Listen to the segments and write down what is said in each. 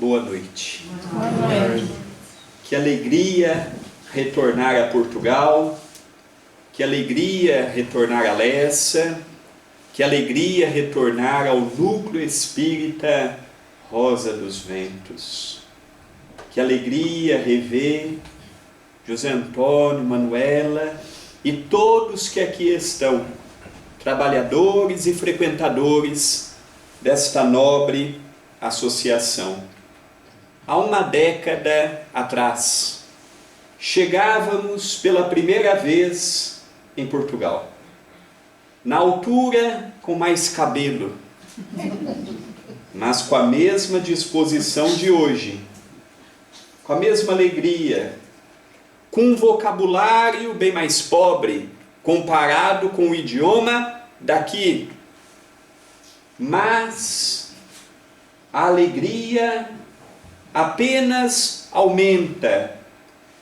boa noite. Boa noite. Que alegria retornar a Portugal, que alegria retornar a Lessa, que alegria retornar ao Núcleo Espírita Rosa dos Ventos. Que alegria rever José Antônio, Manuela e todos que aqui estão, trabalhadores e frequentadores desta nobre associação. Há uma década atrás, chegávamos pela primeira vez em Portugal. Na altura, com mais cabelo, mas com a mesma disposição de hoje, com a mesma alegria, com um vocabulário bem mais pobre, comparado com o idioma daqui. Mas a alegria apenas aumenta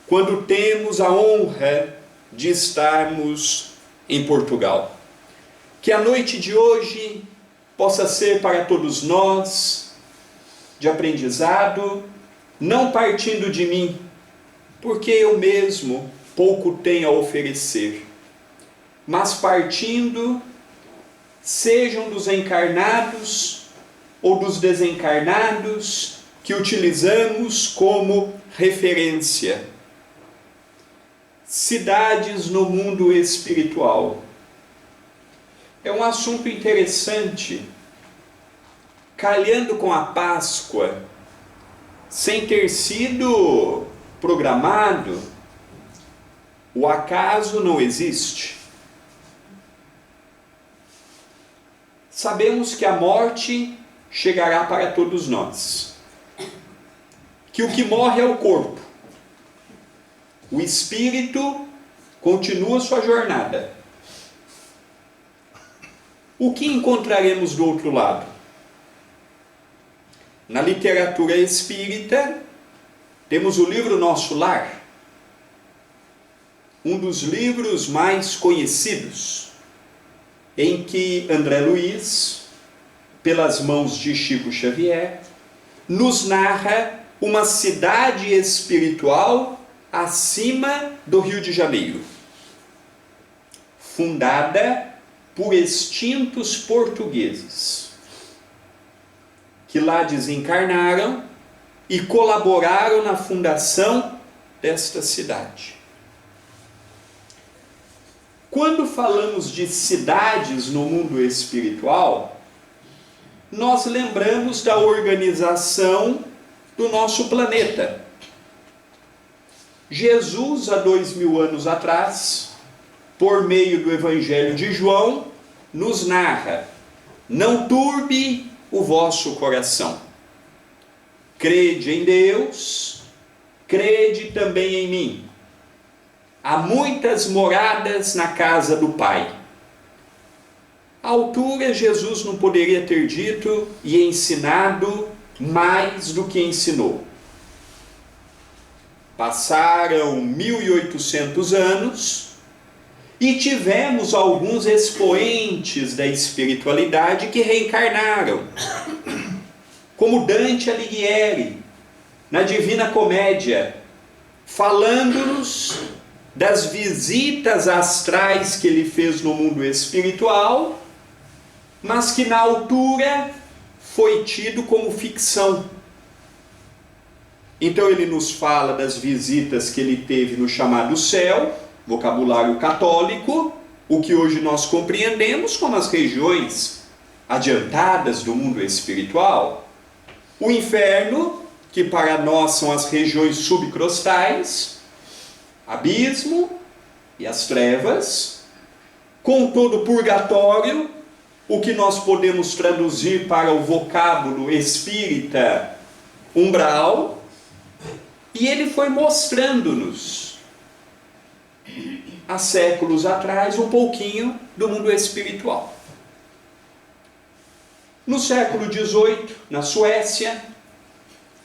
quando temos a honra de estarmos em Portugal. Que a noite de hoje possa ser para todos nós de aprendizado, não partindo de mim, porque eu mesmo pouco tenho a oferecer, mas partindo, sejam dos encarnados ou dos desencarnados, que utilizamos como referência. Cidades no mundo espiritual. É um assunto interessante, calhando com a Páscoa, sem ter sido programado. O acaso não existe. Sabemos que a morte chegará para todos nós, que o que morre é o corpo, o espírito continua sua jornada. O que encontraremos do outro lado? Na literatura espírita, temos o livro Nosso Lar, um dos livros mais conhecidos, em que André Luiz, pelas mãos de Chico Xavier, nos narra uma cidade espiritual acima do Rio de Janeiro, fundada por extintos portugueses, que lá desencarnaram e colaboraram na fundação desta cidade. Quando falamos de cidades no mundo espiritual, nós lembramos da organização do nosso planeta. Jesus, há 2000 anos atrás, por meio do Evangelho de João, nos narra: não turbe o vosso coração. Crede em Deus, crede também em mim. Há muitas moradas na casa do Pai. À altura, Jesus não poderia ter dito e ensinado mais do que ensinou. Passaram 1800 anos e tivemos alguns expoentes da espiritualidade que reencarnaram, como Dante Alighieri, na Divina Comédia, falando-nos das visitas astrais que ele fez no mundo espiritual, mas que na altura foi tido como ficção. Então ele nos fala das visitas que ele teve no chamado céu, vocabulário católico, o que hoje nós compreendemos como as regiões adiantadas do mundo espiritual, o inferno, que para nós são as regiões subcrostais, abismo e as trevas, com todo o purgatório, o que nós podemos traduzir para o vocábulo espírita, umbral, e ele foi mostrando-nos, há séculos atrás, um pouquinho do mundo espiritual. No século XVIII, na Suécia,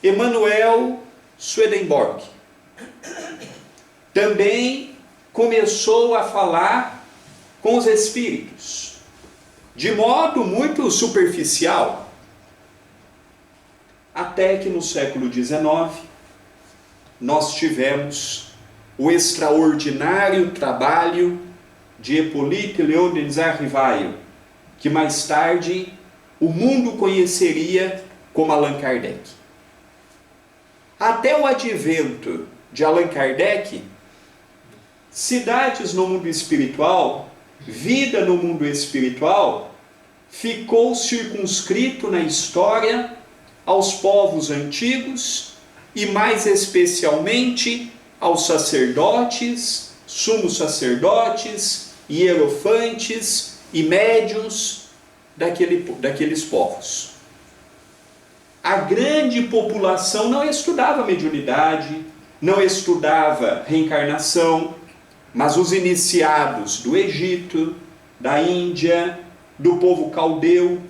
Emanuel Swedenborg também começou a falar com os espíritos, de modo muito superficial. Até que no século XIX nós tivemos o extraordinário trabalho de Hippolyte Léon Denis Rivail, que mais tarde o mundo conheceria como Allan Kardec. Até o advento de Allan Kardec, cidades no mundo espiritual, vida no mundo espiritual, ficou circunscrito na história aos povos antigos e mais especialmente aos sacerdotes, sumos sacerdotes, hierofantes e médiuns daqueles povos. A grande população não estudava mediunidade, não estudava reencarnação, mas os iniciados do Egito, da Índia, do povo caldeu,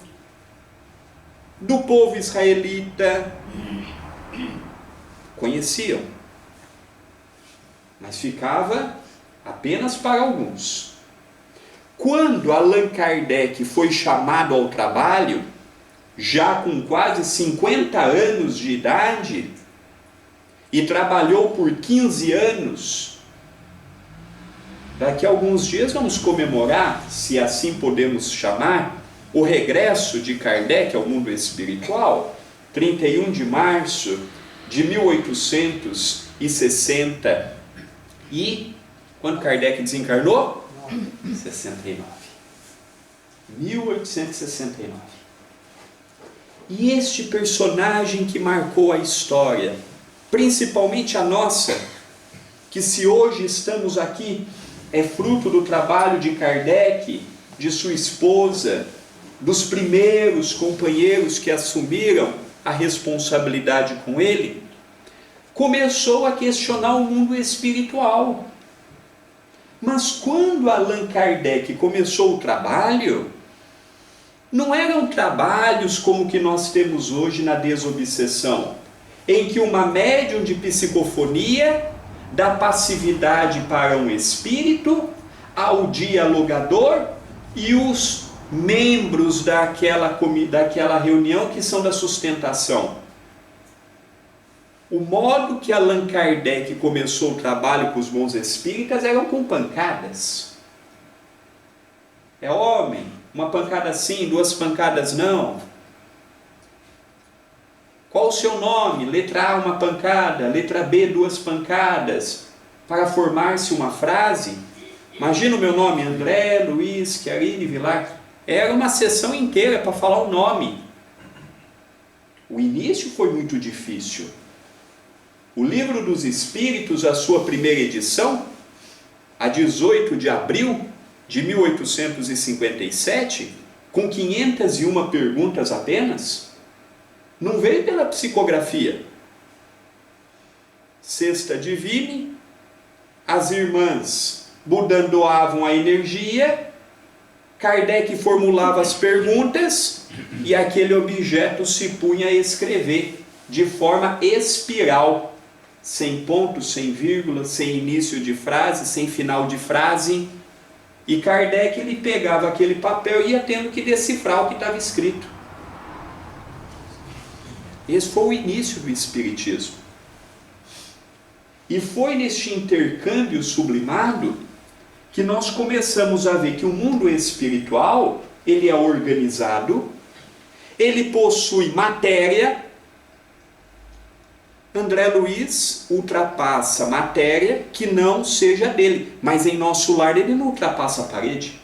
do povo israelita, conheciam, mas ficava apenas para alguns. Quando Allan Kardec foi chamado ao trabalho, já com quase 50 anos de idade, e trabalhou por 15 anos, daqui a alguns dias vamos comemorar, se assim podemos chamar, o regresso de Kardec ao mundo espiritual, 31 de março de 1860. E quando Kardec desencarnou? 69. 1869. E este personagem que marcou a história, principalmente a nossa, que se hoje estamos aqui, é fruto do trabalho de Kardec, de sua esposa, dos primeiros companheiros que assumiram a responsabilidade com ele, começou a questionar o mundo espiritual. Mas quando Allan Kardec começou o trabalho, não eram trabalhos como o que nós temos hoje na desobsessão, em que uma médium de psicofonia dá passividade para um espírito, ao dialogador e os membros daquela reunião que são da sustentação. O modo que Allan Kardec começou o trabalho com os bons espíritas eram com pancadas. É homem, uma pancada sim, 2 pancadas não. Qual o seu nome? Letra A, uma pancada. Letra B, 2 pancadas. Para formar-se uma frase. Imagina o meu nome, André, Luiz, Chiarini, Vilar. Era uma sessão inteira para falar o nome. O início foi muito difícil. O Livro dos Espíritos, a sua primeira edição, a 18 de abril de 1857, com 501 perguntas apenas, não veio pela psicografia. Sexta Divine, as irmãs budandoavam a energia, Kardec formulava as perguntas e aquele objeto se punha a escrever de forma espiral, sem ponto, sem vírgula, sem início de frase, sem final de frase. E Kardec ele pegava aquele papel e ia tendo que decifrar o que estava escrito. Esse foi o início do Espiritismo. E foi neste intercâmbio sublimado que nós começamos a ver que o mundo espiritual, ele é organizado, ele possui matéria. André Luiz ultrapassa matéria que não seja dele, mas em nosso lar ele não ultrapassa a parede.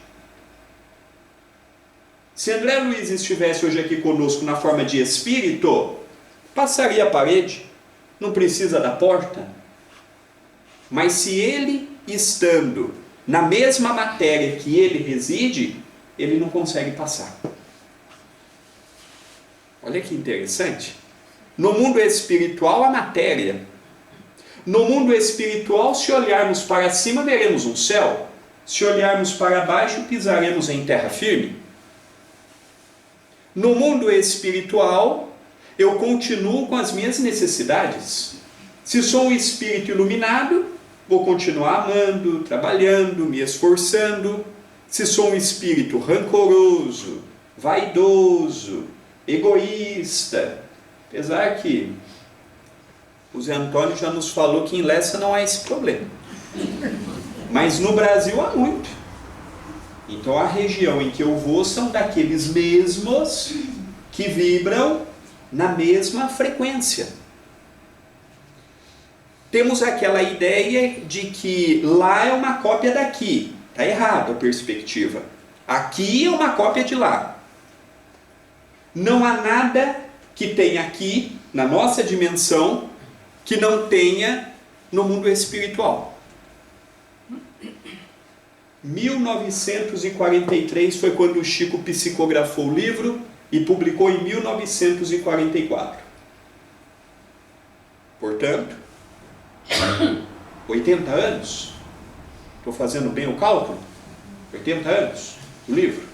Se André Luiz estivesse hoje aqui conosco na forma de espírito, passaria a parede, não precisa da porta. Mas se ele estando na mesma matéria que ele reside, ele não consegue passar. Olha que interessante. No mundo espiritual, a matéria. No mundo espiritual, se olharmos para cima, veremos um céu. Se olharmos para baixo, pisaremos em terra firme. No mundo espiritual, eu continuo com as minhas necessidades. Se sou um espírito iluminado, vou continuar amando, trabalhando, me esforçando. Se sou um espírito rancoroso, vaidoso, egoísta, Apesar que o Zé Antônio já nos falou que em Lessa não há esse problema. Mas no Brasil há muito. Então a região em que eu vou são daqueles mesmos que vibram na mesma frequência. Temos aquela ideia de que lá é uma cópia daqui. Está errado a perspectiva. Aqui é uma cópia de lá. Não há nada que tenha aqui, na nossa dimensão, que não tenha no mundo espiritual. 1943 foi quando o Chico psicografou o livro e publicou em 1944. Portanto, 80 anos. Estou fazendo bem o cálculo? 80 anos o livro.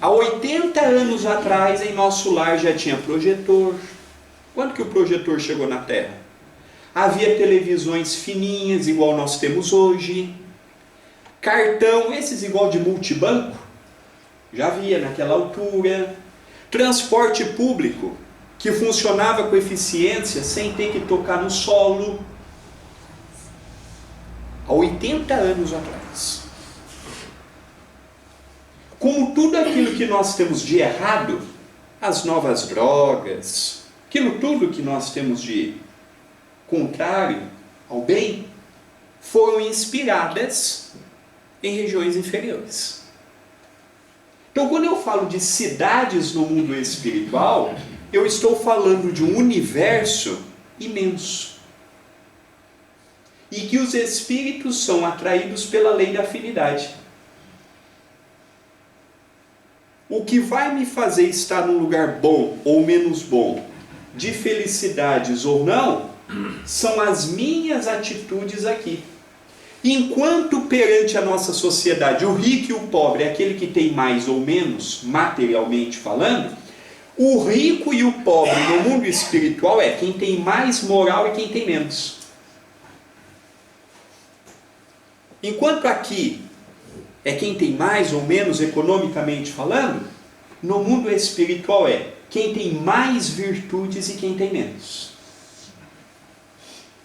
Há 80 anos atrás, em nosso lar já tinha projetor. Quando que o projetor chegou na Terra? Havia televisões fininhas, igual nós temos hoje. Cartão, esses igual de multibanco, já havia naquela altura. Transporte público, que funcionava com eficiência, sem ter que tocar no solo. Há 80 anos atrás. Como tudo aquilo que nós temos de errado, as novas drogas, aquilo tudo que nós temos de contrário ao bem, foram inspiradas em regiões inferiores. Então, quando eu falo de cidades no mundo espiritual, eu estou falando de um universo imenso. E que os espíritos são atraídos pela lei da afinidade. O que vai me fazer estar num lugar bom ou menos bom, de felicidades ou não, são as minhas atitudes aqui. Enquanto perante a nossa sociedade o rico e o pobre é aquele que tem mais ou menos, materialmente falando, o rico e o pobre no mundo espiritual é quem tem mais moral e quem tem menos. Enquanto aqui é quem tem mais ou menos economicamente falando, no mundo espiritual é quem tem mais virtudes e quem tem menos.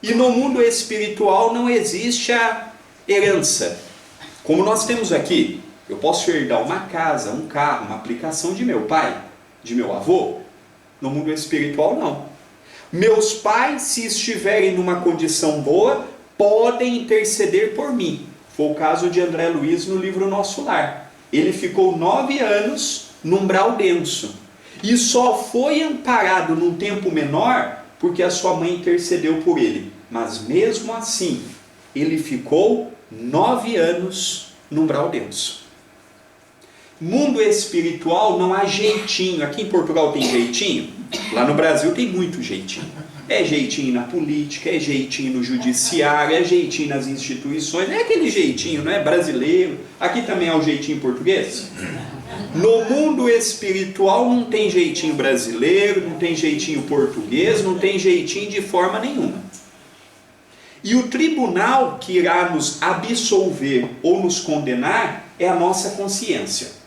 E no mundo espiritual não existe a herança. Como nós temos aqui, eu posso herdar uma casa, um carro, uma aplicação de meu pai, de meu avô. No mundo espiritual não. Meus pais, se estiverem numa condição boa, podem interceder por mim. Foi o caso de André Luiz no livro Nosso Lar. Ele ficou 9 anos no umbral denso. E só foi amparado num tempo menor porque a sua mãe intercedeu por ele. Mas mesmo assim, ele ficou 9 anos no umbral denso. Mundo espiritual não há jeitinho. Aqui em Portugal tem jeitinho. Lá no Brasil tem muito jeitinho. É jeitinho na política, é jeitinho no judiciário, é jeitinho nas instituições. É aquele jeitinho, não é brasileiro. Aqui também é o jeitinho português. No mundo espiritual não tem jeitinho brasileiro, não tem jeitinho português, não tem jeitinho de forma nenhuma. E o tribunal que irá nos absolver ou nos condenar é a nossa consciência.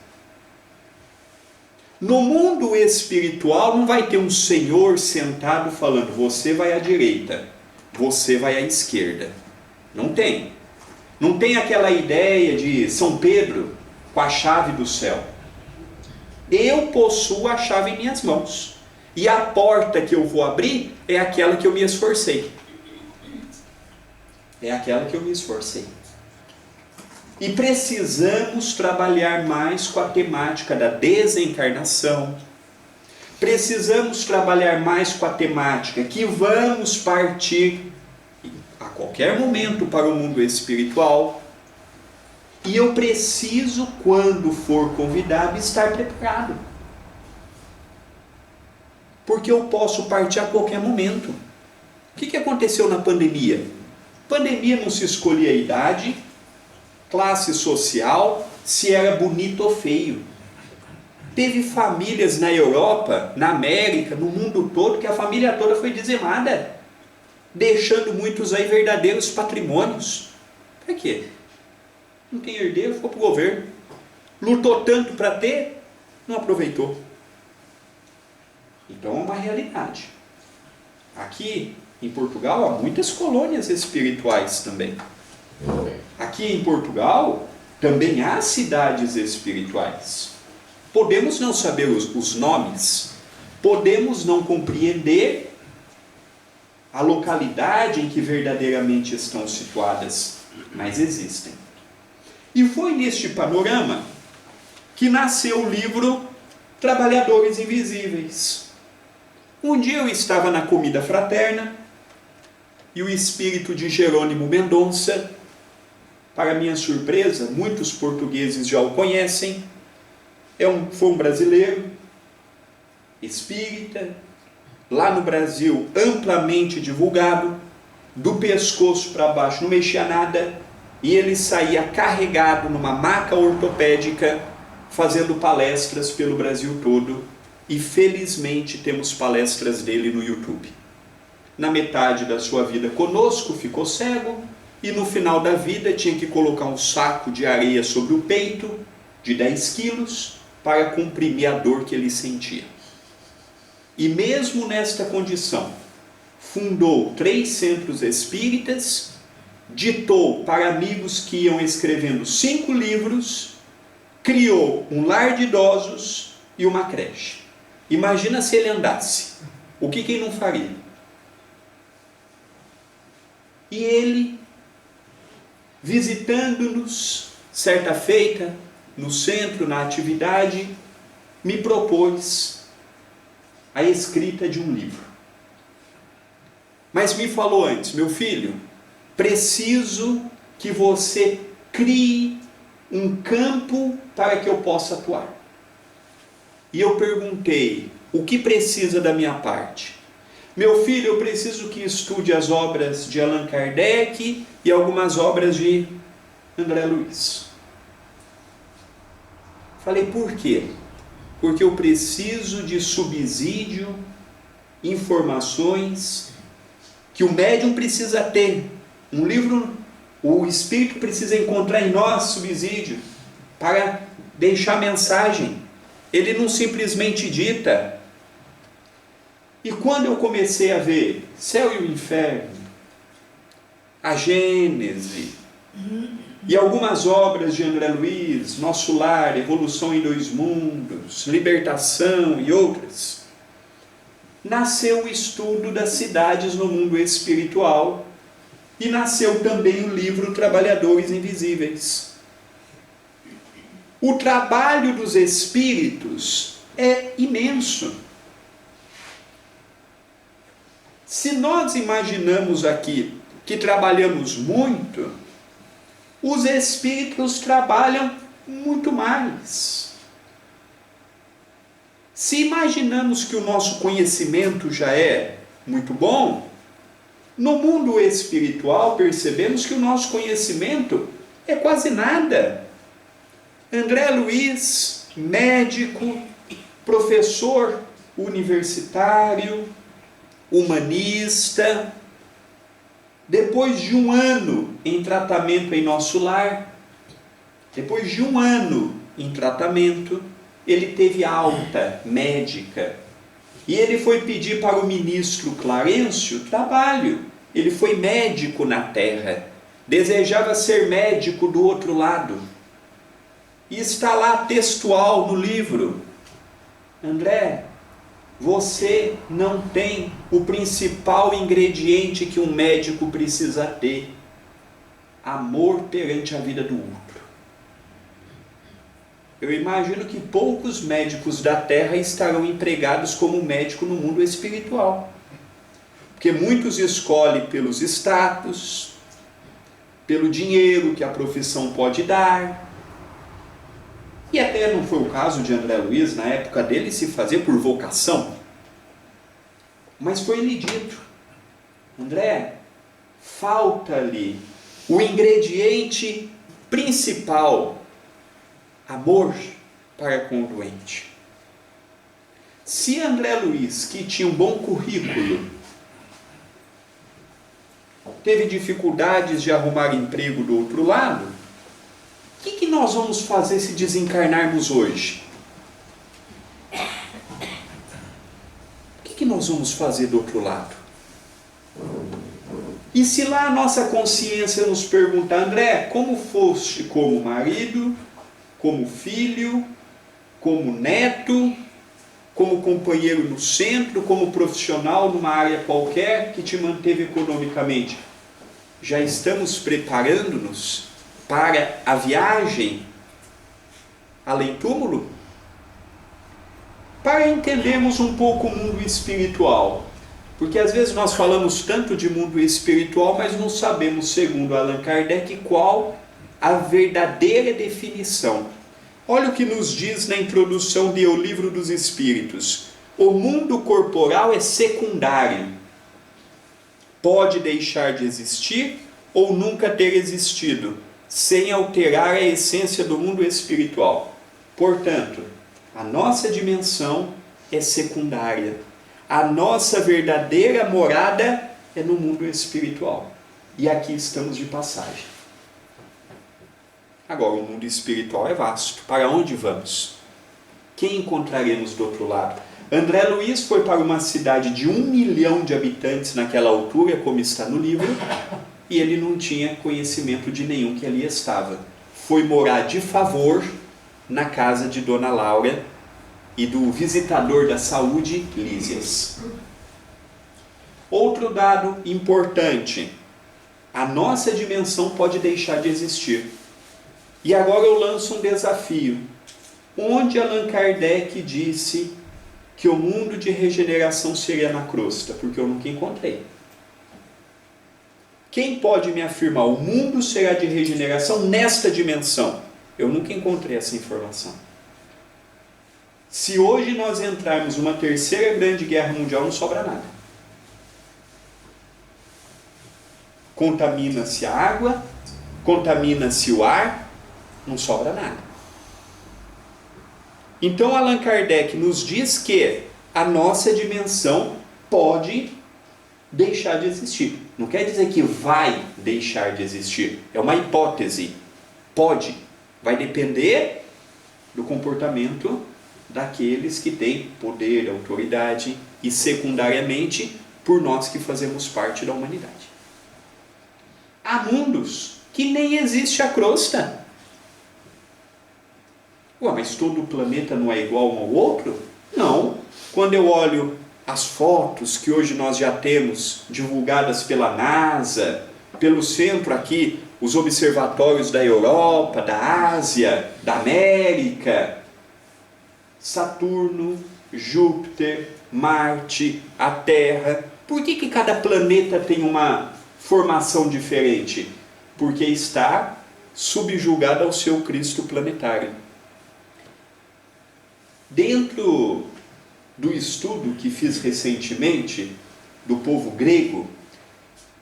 No mundo espiritual não vai ter um senhor sentado falando, você vai à direita, você vai à esquerda. Não tem. Não tem aquela ideia de São Pedro com a chave do céu. Eu possuo a chave em minhas mãos. E a porta que eu vou abrir é aquela que eu me esforcei. É aquela que eu me esforcei. E precisamos trabalhar mais com a temática da desencarnação. Precisamos trabalhar mais com a temática que vamos partir a qualquer momento para o mundo espiritual. E eu preciso, quando for convidado, estar preparado. Porque eu posso partir a qualquer momento. O que aconteceu na pandemia? Pandemia não se escolhia a idade, classe social, se era bonito ou feio. Teve famílias na Europa, na América, no mundo todo, que a família toda foi dizimada, deixando muitos aí verdadeiros patrimônios. Para quê? Não tem herdeiro, ficou para o governo. Lutou tanto para ter, não aproveitou. Então é uma realidade. Aqui em Portugal há muitas colônias espirituais também. Aqui em Portugal também há cidades espirituais. Podemos não saber os nomes, podemos não compreender a localidade em que verdadeiramente estão situadas, mas existem. E foi neste panorama que nasceu o livro Trabalhadores Invisíveis. Um dia eu estava na comida fraterna e o espírito de Jerônimo Mendonça, para minha surpresa, muitos portugueses já o conhecem, foi um brasileiro, espírita, lá no Brasil amplamente divulgado, do pescoço para baixo não mexia nada, e ele saía carregado numa maca ortopédica, fazendo palestras pelo Brasil todo, e felizmente temos palestras dele no YouTube. Na metade da sua vida conosco ficou cego, e no final da vida tinha que colocar um saco de areia sobre o peito, de 10 quilos, para comprimir a dor que ele sentia. E mesmo nesta condição, fundou 3 centros espíritas, ditou para amigos que iam escrevendo 5 livros, criou um lar de idosos e uma creche. Imagina se ele andasse. O que ele não faria? E ele, visitando-nos, certa feita, no centro, na atividade, me propôs a escrita de um livro. Mas me falou antes: meu filho, preciso que você crie um campo para que eu possa atuar. E eu perguntei: o que precisa da minha parte? Meu filho, eu preciso que estude as obras de Allan Kardec e algumas obras de André Luiz. Falei: por quê? Porque eu preciso de subsídio, informações que o médium precisa ter. Um livro, o espírito precisa encontrar em nós subsídio para deixar mensagem. Ele não simplesmente dita. E quando eu comecei a ver Céu e o Inferno, a Gênese, e algumas obras de André Luiz, Nosso Lar, Evolução em 2 Mundos, Libertação e outras, nasceu o estudo das cidades no mundo espiritual e nasceu também o livro Trabalhadores Invisíveis. O trabalho dos espíritos é imenso. Se nós imaginamos aqui que trabalhamos muito, os espíritos trabalham muito mais. Se imaginamos que o nosso conhecimento já é muito bom, no mundo espiritual percebemos que o nosso conhecimento é quase nada. André Luiz, médico, professor universitário, humanista, depois de 1 ano em tratamento em Nosso Lar, depois de 1 ano em tratamento, ele teve alta médica e ele foi pedir para o ministro Clarencio trabalho. Ele foi médico na Terra, desejava ser médico do outro lado. E está lá textual no livro: André, você não tem o principal ingrediente que um médico precisa ter: amor perante a vida do outro. Eu imagino que poucos médicos da Terra estarão empregados como médico no mundo espiritual, porque muitos escolhem pelos status, pelo dinheiro que a profissão pode dar. E até não foi o caso de André Luiz, na época dele, se fazer por vocação. Mas foi-lhe dito: André, falta-lhe o ingrediente principal, amor para com o doente. Se André Luiz, que tinha um bom currículo, teve dificuldades de arrumar emprego do outro lado, o que nós vamos fazer se desencarnarmos hoje? nós vamos fazer do outro lado? E se lá a nossa consciência nos perguntar, André, como foste como marido, como filho, como neto, como companheiro no centro, como profissional numa área qualquer que te manteve economicamente? Já estamos preparando-nos para a viagem além túmulo? Para entendermos um pouco o mundo espiritual. Porque às vezes nós falamos tanto de mundo espiritual, mas não sabemos, segundo Allan Kardec, qual a verdadeira definição. Olha o que nos diz na introdução de O Livro dos Espíritos. O mundo corporal é secundário. Pode deixar de existir ou nunca ter existido, sem alterar a essência do mundo espiritual. Portanto, a nossa dimensão é secundária. A nossa verdadeira morada é no mundo espiritual. E aqui estamos de passagem. Agora, o mundo espiritual é vasto. Para onde vamos? Quem encontraremos do outro lado? André Luiz foi para uma cidade de 1 milhão de habitantes naquela altura, como está no livro, e ele não tinha conhecimento de nenhum que ali estava. Foi morar de favor na casa de Dona Laura e do visitador da saúde, Lísias. Outro dado importante: a nossa dimensão pode deixar de existir. E agora eu lanço um desafio. Onde Allan Kardec disse que o mundo de regeneração seria na crosta? Porque eu nunca encontrei. Quem pode me afirmar o mundo será de regeneração nesta dimensão? Eu nunca encontrei essa informação. Se hoje nós entrarmos numa terceira grande guerra mundial, não sobra nada. Contamina-se a água, contamina-se o ar, não sobra nada. Então Allan Kardec nos diz que a nossa dimensão pode deixar de existir. Não quer dizer que vai deixar de existir. É uma hipótese. Pode. Vai depender do comportamento daqueles que têm poder, autoridade e, secundariamente, por nós que fazemos parte da humanidade. Há mundos que nem existe a crosta. Ué, mas todo o planeta não é igual um ao outro? Não. Quando eu olho as fotos que hoje nós já temos divulgadas pela NASA, pelo centro aqui, os observatórios da Europa, da Ásia, da América, Saturno, Júpiter, Marte, a Terra. Por que cada planeta tem uma formação diferente? Porque está subjugado ao seu Cristo planetário. Dentro do estudo que fiz recentemente do povo grego,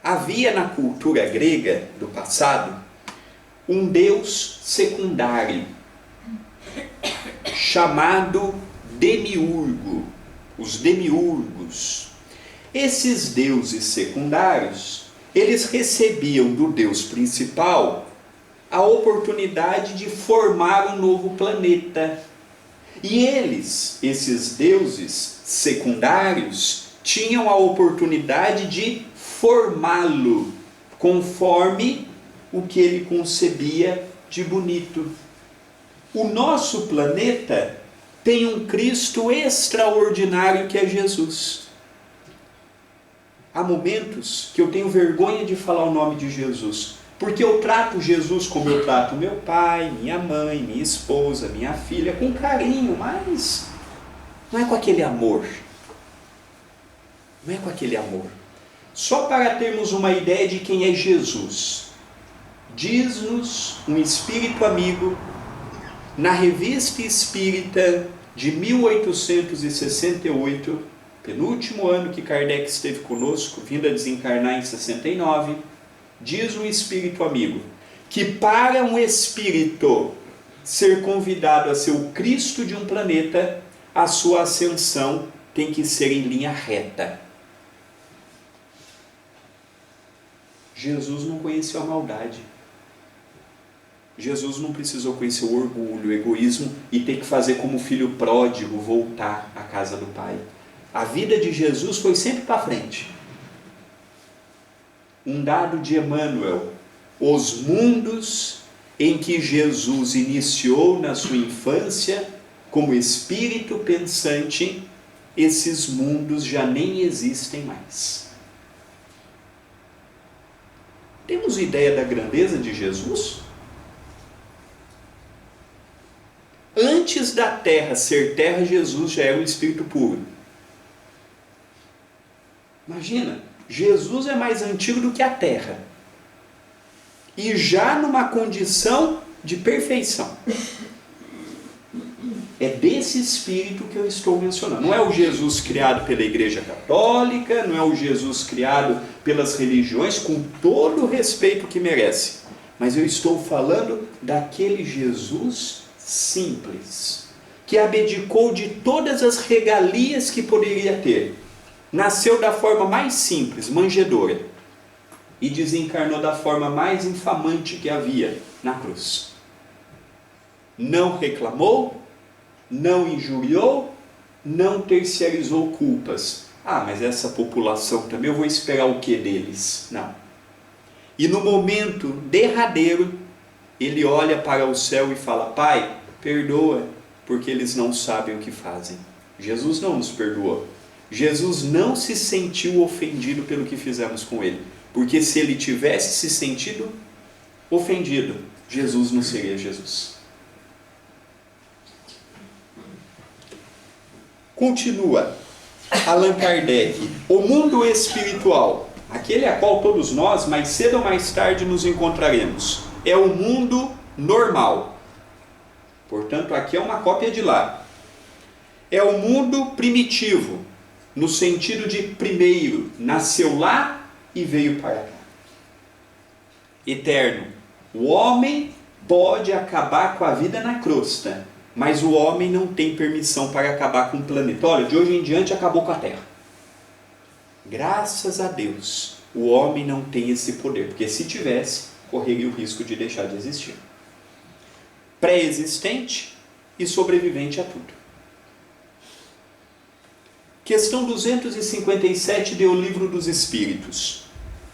havia na cultura grega do passado um deus secundário chamado Demiurgo, os demiurgos. Esses deuses secundários, eles recebiam do deus principal a oportunidade de formar um novo planeta. E eles, esses deuses secundários, tinham a oportunidade de formá-lo conforme o que ele concebia de bonito. O nosso planeta tem um Cristo extraordinário que é Jesus. Há momentos que eu tenho vergonha de falar o nome de Jesus, porque eu trato Jesus como eu trato meu pai, minha mãe, minha esposa, minha filha, com carinho, mas não é com aquele amor. Não é com aquele amor. Só para termos uma ideia de quem é Jesus, diz-nos um espírito amigo, na Revista Espírita de 1868, penúltimo ano que Kardec esteve conosco, vindo a desencarnar em 69, diz um espírito amigo que para um espírito ser convidado a ser o Cristo de um planeta, a sua ascensão tem que ser em linha reta. Jesus não conheceu a maldade. Jesus não precisou conhecer o orgulho, o egoísmo e ter que fazer como filho pródigo voltar à casa do Pai. A vida de Jesus foi sempre para frente. Um dado de Emmanuel: os mundos em que Jesus iniciou na sua infância como espírito pensante, esses mundos já nem existem mais. Temos ideia da grandeza de Jesus? Antes da terra ser terra, Jesus já era um espírito puro. Imagina, Jesus é mais antigo do que a terra. E já numa condição de perfeição. É desse espírito que eu estou mencionando. Não é o Jesus criado pela Igreja Católica, não é o Jesus criado pelas religiões, com todo o respeito que merece. Mas eu estou falando daquele Jesus simples, que abdicou de todas as regalias que poderia ter. Nasceu da forma mais simples, manjedoura, e desencarnou da forma mais infamante que havia, na cruz. Não reclamou, não injuriou, não terciarizou culpas. Ah, mas essa população também, eu vou esperar o que deles? Não. E no momento derradeiro, ele olha para o céu e fala: Pai, perdoa, porque eles não sabem o que fazem. Jesus não nos perdoou. Jesus não se sentiu ofendido pelo que fizemos com ele. Porque se ele tivesse se sentido ofendido, Jesus não seria Jesus. Continua Allan Kardec: o mundo espiritual, aquele a qual todos nós, mais cedo ou mais tarde, nos encontraremos, é o mundo normal. Portanto, aqui é uma cópia de lá. É o mundo primitivo, no sentido de primeiro, nasceu lá e veio para cá. Eterno. O homem pode acabar com a vida na crosta, mas o homem não tem permissão para acabar com o planeta. Olha, de hoje em diante acabou com a Terra. Graças a Deus, o homem não tem esse poder, porque se tivesse, correria o risco de deixar de existir. Pré-existente e sobrevivente a tudo. Questão 257 do Livro dos Espíritos.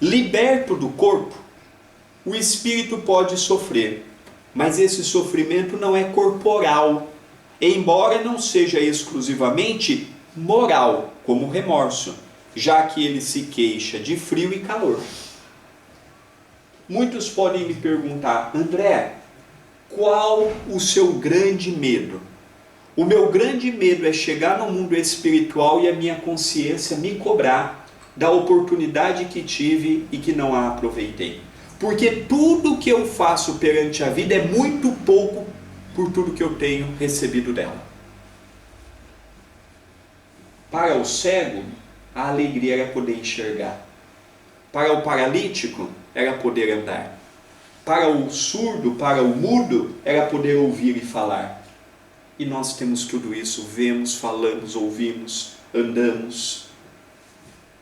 Liberto do corpo, o espírito pode sofrer, mas esse sofrimento não é corporal, embora não seja exclusivamente moral, como o remorso, já que ele se queixa de frio e calor. Muitos podem me perguntar: André, qual o seu grande medo? O meu grande medo é chegar no mundo espiritual e a minha consciência me cobrar da oportunidade que tive e que não a aproveitei. Porque tudo que eu faço perante a vida é muito pouco por tudo que eu tenho recebido dela. Para o cego, a alegria era poder enxergar. Para o paralítico, era poder andar. Para o surdo, para o mudo, era poder ouvir e falar. E nós temos tudo isso, vemos, falamos, ouvimos, andamos.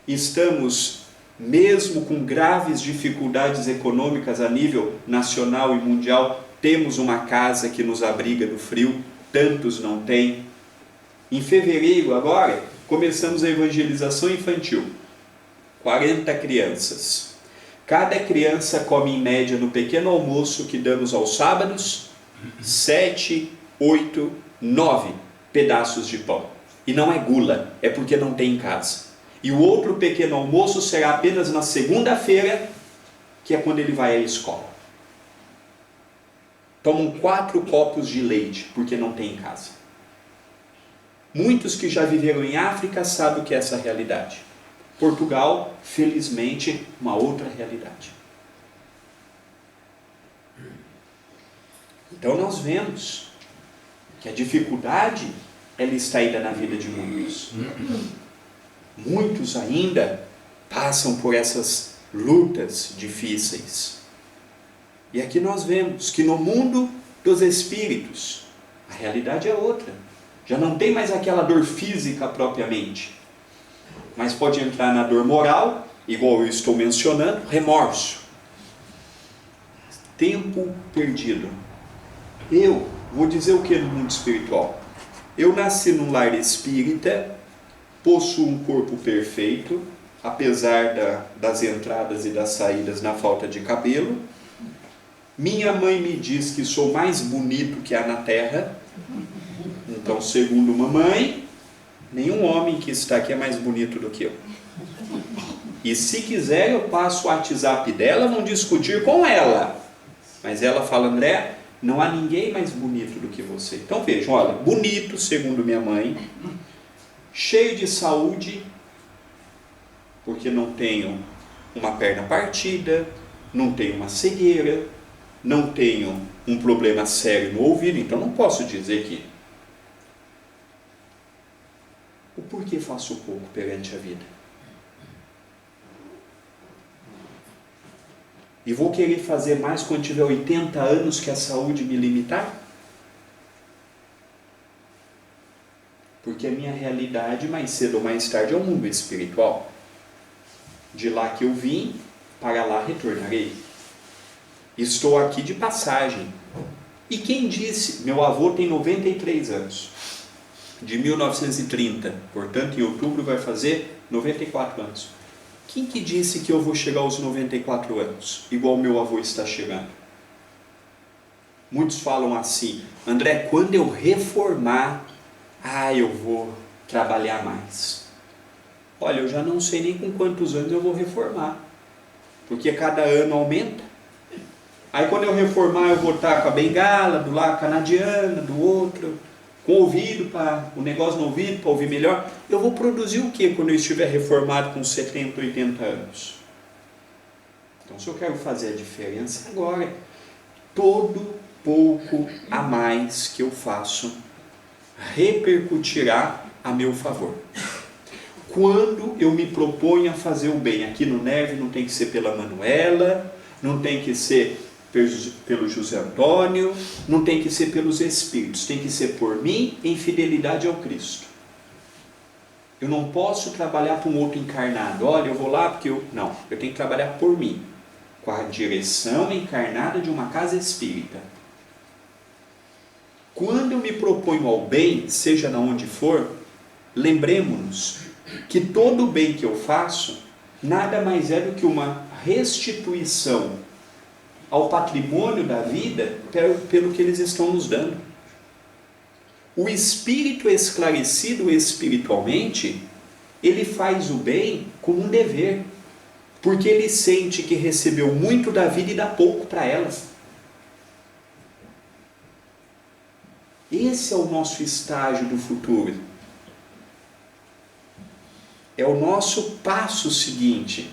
Estamos, mesmo com graves dificuldades econômicas a nível nacional e mundial, temos uma casa que nos abriga do frio, tantos não têm. Em fevereiro agora, começamos a evangelização infantil. 40 crianças. Cada criança come em média no pequeno almoço que damos aos sábados, 7, 8, 9 pedaços de pão. E não é gula, é porque não tem em casa. E o outro pequeno almoço será apenas na segunda-feira, que é quando ele vai à escola. Tomam 4 copos de leite, porque não tem em casa. Muitos que já viveram em África sabem o que é essa realidade. Portugal, felizmente, uma outra realidade. Então nós vemos que a dificuldade, ela está ainda na vida de muitos. Muitos ainda passam por essas lutas difíceis. E aqui nós vemos que no mundo dos espíritos, a realidade é outra. Já não tem mais aquela dor física propriamente, mas pode entrar na dor moral, igual eu estou mencionando, remorso. Tempo perdido. Eu vou dizer o que no mundo espiritual? Eu nasci num lar espírita, possuo um corpo perfeito, apesar das entradas e das saídas na falta de cabelo. Minha mãe me diz que sou mais bonito que há na terra. Então, segundo mamãe, nenhum homem que está aqui é mais bonito do que eu. E se quiser, eu passo o WhatsApp dela, não discutir com ela. Mas ela fala: André, não há ninguém mais bonito do que você. Então vejam, olha, bonito, segundo minha mãe, cheio de saúde, porque não tenho uma perna partida, não tenho uma cegueira, não tenho um problema sério no ouvido, então não posso dizer que o porquê faço pouco perante a vida. E vou querer fazer mais quando tiver 80 anos que a saúde me limitar? Porque a minha realidade, mais cedo ou mais tarde, é o mundo espiritual. De lá que eu vim, para lá retornarei. Estou aqui de passagem. E quem disse? Meu avô tem 93 anos. De 1930. Portanto, em outubro vai fazer 94 anos. Quem que disse que eu vou chegar aos 94 anos? Igual meu avô está chegando. Muitos falam assim: André, quando eu reformar, eu vou trabalhar mais. Olha, eu já não sei nem com quantos anos eu vou reformar. Porque cada ano aumenta. Aí quando eu reformar, eu vou estar com a bengala do lado canadiana, do outro, com o ouvido, o negócio no ouvido para ouvir melhor. Eu vou produzir o que quando eu estiver reformado com 70, 80 anos? Então, se eu quero fazer a diferença agora, todo pouco a mais que eu faço repercutirá a meu favor. Quando eu me proponho a fazer o bem, aqui no NERV não tem que ser pela Manuela, não tem que ser pelo José Antônio, não tem que ser pelos Espíritos, tem que ser por mim em fidelidade ao Cristo. Eu não posso trabalhar para um outro encarnado. Olha, eu vou lá porque eu... Não, eu tenho que trabalhar por mim, com a direção encarnada de uma casa espírita. Quando eu me proponho ao bem, seja na onde for, lembremos-nos que todo o bem que eu faço nada mais é do que uma restituição ao patrimônio da vida pelo que eles estão nos dando. O espírito esclarecido espiritualmente, ele faz o bem como um dever, porque ele sente que recebeu muito da vida e dá pouco para elas. Esse é o nosso estágio do futuro. É o nosso passo seguinte.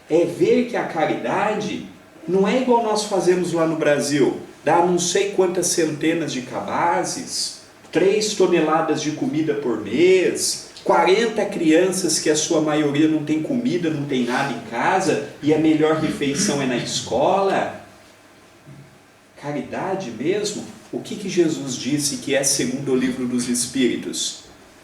É ver que a caridade não é igual nós fazemos lá no Brasil. Dá não sei quantas centenas de cabazes, 3 toneladas de comida por mês, 40 crianças que a sua maioria não tem comida, não tem nada em casa, e a melhor refeição é na escola. Caridade mesmo? O que Jesus disse que é segundo o livro dos Espíritos?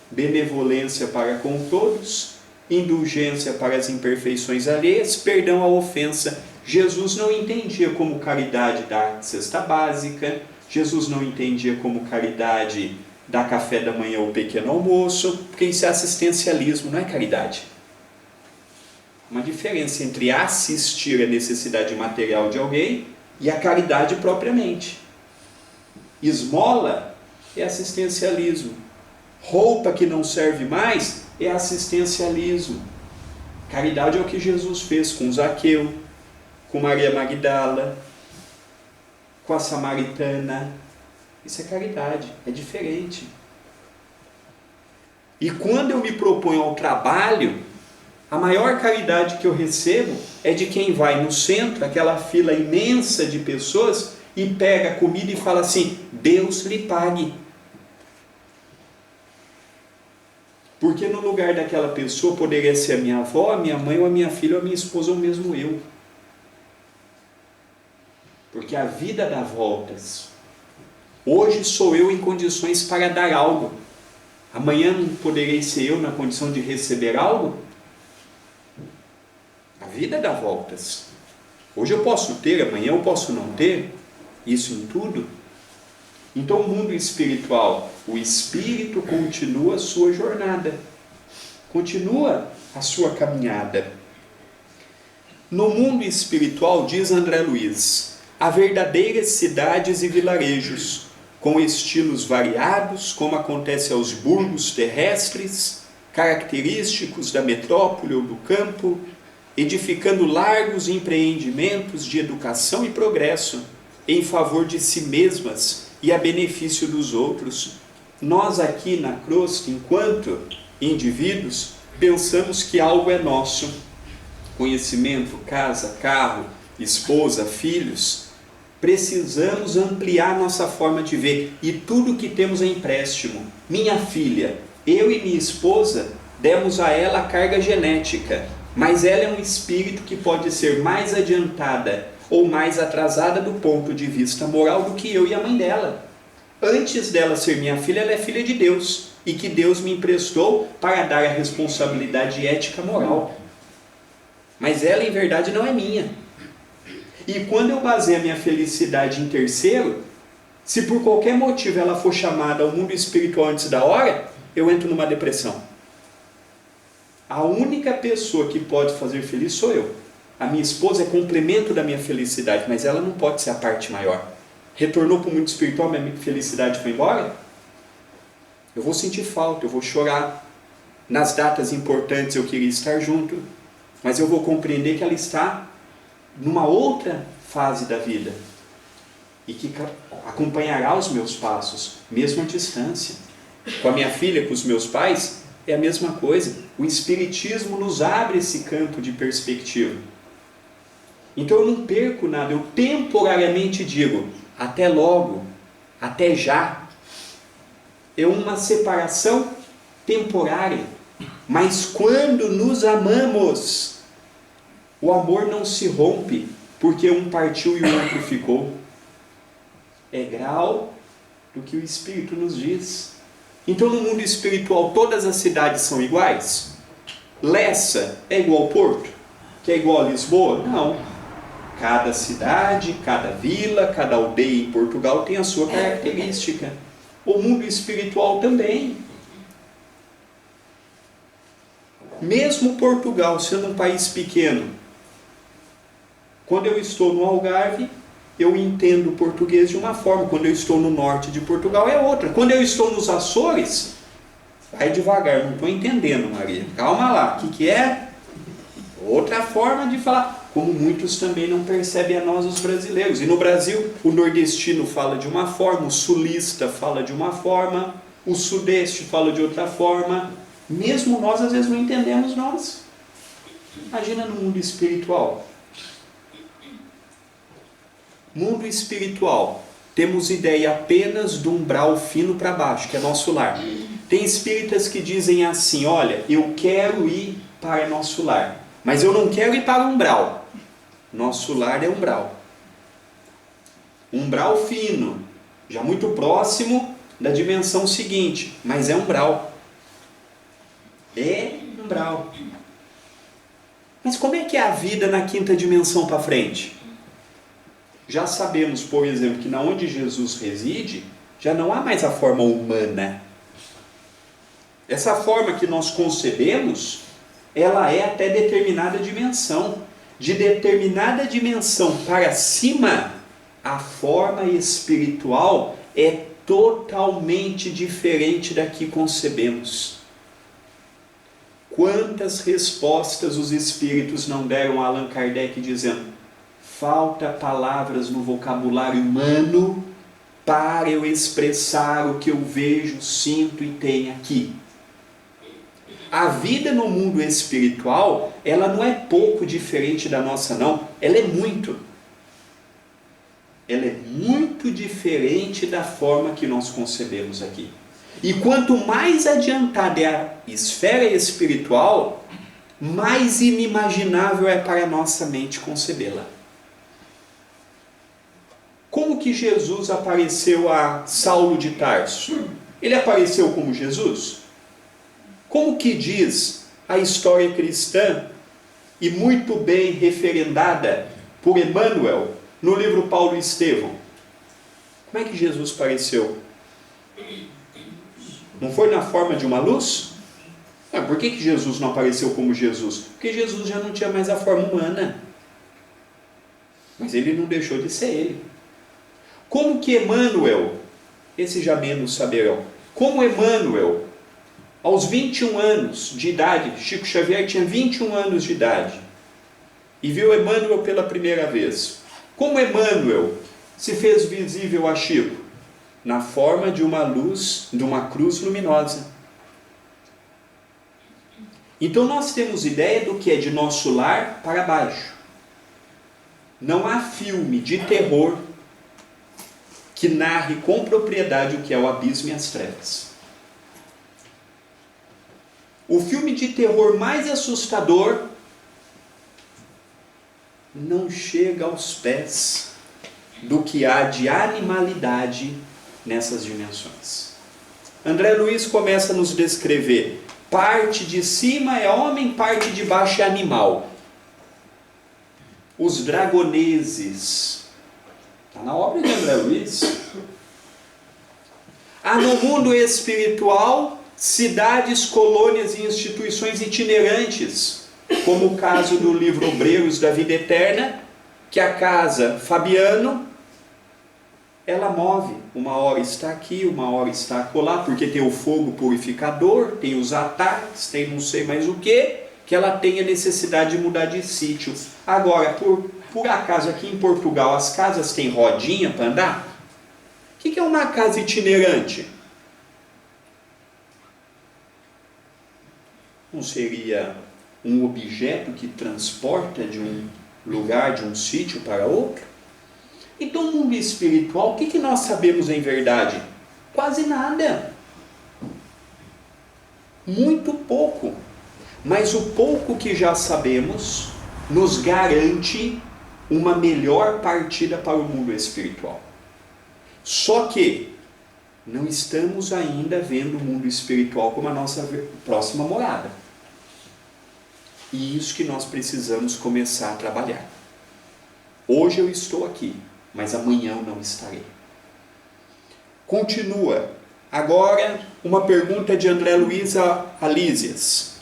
Benevolência para com todos, indulgência para as imperfeições alheias, perdão à ofensa. Jesus não entendia como caridade dar cesta básica, Jesus não entendia como caridade dar café da manhã ou pequeno almoço, porque isso é assistencialismo, não é caridade. Uma diferença entre assistir a necessidade material de alguém e a caridade propriamente. Esmola é assistencialismo. Roupa que não serve mais é assistencialismo. Caridade é o que Jesus fez com Zaqueu, com Maria Magdala, com a samaritana. Isso é caridade, é diferente. E quando eu me proponho ao trabalho, a maior caridade que eu recebo é de quem vai no centro, aquela fila imensa de pessoas, e pega a comida e fala assim: Deus lhe pague. Porque no lugar daquela pessoa poderia ser a minha avó, a minha mãe, ou a minha filha, ou a minha esposa, ou mesmo eu. Porque a vida dá voltas. Hoje sou eu em condições para dar algo. Amanhã não poderei ser eu na condição de receber algo? A vida dá voltas. Hoje eu posso ter, amanhã eu posso não ter. Isso em tudo. Então o mundo espiritual, o espírito continua a sua jornada. Continua a sua caminhada. No mundo espiritual, diz André Luiz, há verdadeiras cidades e vilarejos, com estilos variados, como acontece aos burgos terrestres, característicos da metrópole ou do campo, edificando largos empreendimentos de educação e progresso, em favor de si mesmas e a benefício dos outros. Nós aqui na crosta, enquanto indivíduos, pensamos que algo é nosso. Conhecimento, casa, carro, esposa, filhos. Precisamos ampliar nossa forma de ver. E tudo que temos é empréstimo. Minha filha, eu e minha esposa demos a ela a carga genética. Mas ela é um espírito que pode ser mais adiantada ou mais atrasada do ponto de vista moral do que eu e a mãe dela. Antes dela ser minha filha, ela é filha de Deus. E que Deus me emprestou para dar a responsabilidade ética moral. Mas ela, em verdade, não é minha. E quando eu baseio a minha felicidade em terceiro, se por qualquer motivo ela for chamada ao mundo espiritual antes da hora, eu entro numa depressão. A única pessoa que pode fazer feliz sou eu. A minha esposa é complemento da minha felicidade, mas ela não pode ser a parte maior. Retornou para o mundo espiritual, minha felicidade foi embora? Eu vou sentir falta, eu vou chorar. Nas datas importantes eu queria estar junto, mas eu vou compreender que ela está numa outra fase da vida e que acompanhará os meus passos, mesmo à distância. Com a minha filha, com os meus pais, é a mesma coisa. O Espiritismo nos abre esse campo de perspectiva. Então eu não perco nada, eu temporariamente digo, até logo, até já. É uma separação temporária. Mas quando nos amamos, o amor não se rompe, porque um partiu e o outro ficou. É grau do que o Espírito nos diz. Então no mundo espiritual todas as cidades são iguais? Lessa é igual ao Porto? Que é igual a Lisboa? Não. Cada cidade, cada vila, cada aldeia em Portugal tem a sua característica. O mundo espiritual também. Mesmo Portugal sendo um país pequeno, quando eu estou no Algarve, eu entendo o português de uma forma. Quando eu estou no norte de Portugal é outra. Quando eu estou nos Açores, vai devagar, não estou entendendo, Maria. Calma lá, o que é? Outra forma de falar. Como muitos também não percebem a nós os brasileiros. E no Brasil, o nordestino fala de uma forma, o sulista fala de uma forma, o sudeste fala de outra forma. Mesmo nós, às vezes, não entendemos nós. Imagina no mundo espiritual. Mundo espiritual, temos ideia apenas do umbral fino para baixo, que é nosso lar. Tem espíritas que dizem assim, olha, eu quero ir para nosso lar, mas eu não quero ir para o umbral. Nosso lar é umbral. Umbral fino, já muito próximo da dimensão seguinte, mas é umbral. É umbral. Mas como é que é a vida na quinta dimensão para frente? Já sabemos, por exemplo, que na onde Jesus reside, já não há mais a forma humana. Essa forma que nós concebemos, ela é até determinada dimensão. De determinada dimensão para cima, a forma espiritual é totalmente diferente da que concebemos. Quantas respostas os espíritos não deram a Allan Kardec dizendo: falta palavras no vocabulário humano para eu expressar o que eu vejo, sinto e tenho aqui. A vida no mundo espiritual, ela não é pouco diferente da nossa, não. Ela é muito. Ela é muito diferente da forma que nós concebemos aqui. E quanto mais adiantada é a esfera espiritual, mais inimaginável é para a nossa mente concebê-la. Como que Jesus apareceu a Saulo de Tarso? Ele apareceu como Jesus? Como que diz a história cristã, e muito bem referendada por Emmanuel, no livro Paulo e Estevão? Como é que Jesus apareceu? Não foi na forma de uma luz? Por que Jesus não apareceu como Jesus? Porque Jesus já não tinha mais a forma humana. Mas ele não deixou de ser ele. Como que Emmanuel, esse já menos saberão, como Emmanuel, aos 21 anos de idade, Chico Xavier tinha 21 anos de idade, e viu Emmanuel pela primeira vez. Como Emmanuel se fez visível a Chico? Na forma de uma luz, de uma cruz luminosa. Então nós temos ideia do que é de nosso lar para baixo. Não há filme de terror que narre com propriedade o que é o abismo e as trevas. O filme de terror mais assustador não chega aos pés do que há de animalidade nessas dimensões. André Luiz começa a nos descrever: parte de cima é homem, parte de baixo é animal. Os dragoneses, está na obra de André Luiz. Há no mundo espiritual cidades, colônias e instituições itinerantes, como o caso do livro Obreiros da Vida Eterna, que a casa Fabiano, ela move, uma hora está aqui, uma hora está acolá, porque tem o fogo purificador, tem os ataques, tem não sei mais o que ela tem a necessidade de mudar de sítio. Agora, por acaso aqui em Portugal as casas têm rodinha para andar? O que é uma casa itinerante? Não seria um objeto que transporta de um lugar, de um sítio para outro? Então, no mundo espiritual, o que nós sabemos em verdade? Quase nada. Muito pouco. Mas o pouco que já sabemos nos garante uma melhor partida para o mundo espiritual. Só que não estamos ainda vendo o mundo espiritual como a nossa próxima morada. E isso que nós precisamos começar a trabalhar. Hoje eu estou aqui, mas amanhã eu não estarei. Continua. Agora, uma pergunta de André Luiz a Lísias.